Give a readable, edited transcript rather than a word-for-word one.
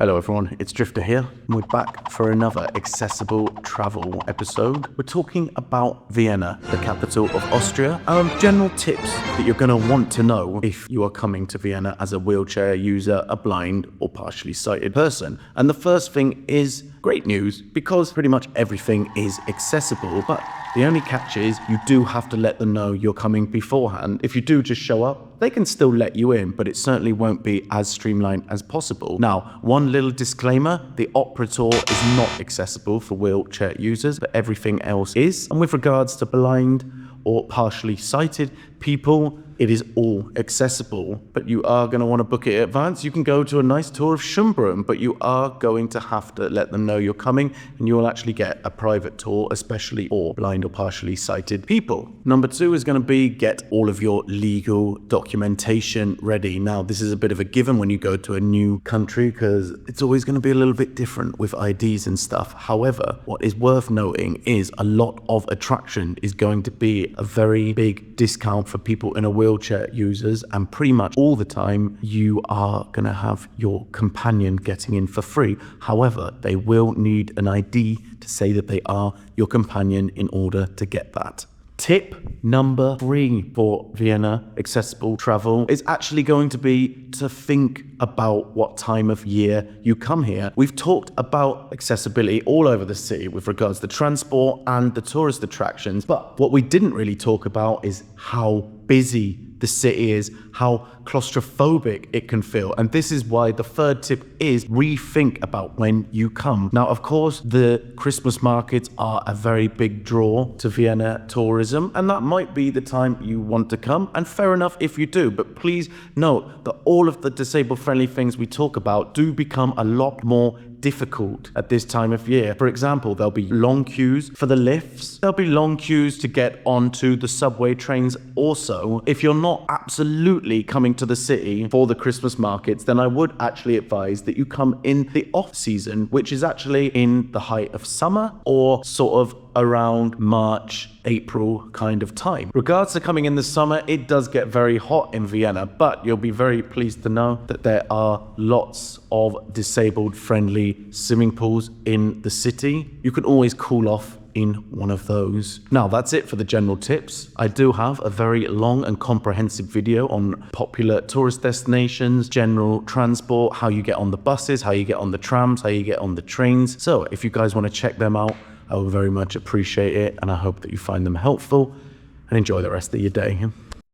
Hello everyone, it's Drifter here, and we're back for another accessible travel episode. We're talking about Vienna, the capital of Austria, and general tips that you're going to want to know if you are coming to Vienna as a wheelchair user, a blind or partially sighted person. And the first thing is great news, because pretty much everything is accessible, but the only catch is you do have to let them know you're coming beforehand. If you do just show up, they can still let you in, but it certainly won't be as streamlined as possible. Now, one little disclaimer, the Opera Tour is not accessible for wheelchair users, but everything else is. And with regards to blind or partially sighted people, it is all accessible, but you are going to want to book it in advance. You can go to a nice tour of Schönbrunn, but you are going to have to let them know you're coming, and you will actually get a private tour, especially for blind or partially sighted people. Number two is going to be get all of your legal documentation ready. Now, this is a bit of a given when you go to a new country, because it's always going to be a little bit different with IDs and stuff. However, what is worth noting is a lot of attraction is going to be a very big discount for people in a wheelchair users, and pretty much all the time you are going to have your companion getting in for free. However, they will need an ID to say that they are your companion in order to get that. Tip number 3 for Vienna accessible travel is actually going to be to think about what time of year you come here. We've talked about accessibility all over the city with regards to transport and the tourist attractions, but what we didn't really talk about is how busy the city is, how claustrophobic it can feel. And this is why the third tip is rethink about when you come. Now, of course, the Christmas markets are a very big draw to Vienna tourism, and that might be the time you want to come, and fair enough if you do. But please note that all of the disabled-friendly things we talk about do become a lot more difficult at this time of year. For example, there'll be long queues for the lifts. There'll be long queues to get onto the subway trains also. If you're not absolutely coming to the city for the Christmas markets, then I would actually advise that you come in the off season, which is actually in the height of summer or sort of around March, April kind of time. Regards to coming in the summer, it does get very hot in Vienna, but you'll be very pleased to know that there are lots of disabled friendly swimming pools in the city. You can always cool off in one of those. Now, that's it for the general tips. I do have a very long and comprehensive video on popular tourist destinations, general transport, how you get on the buses, how you get on the trams, how you get on the trains. So if you guys want to check them out, I would very much appreciate it, and I hope that you find them helpful and enjoy the rest of your day.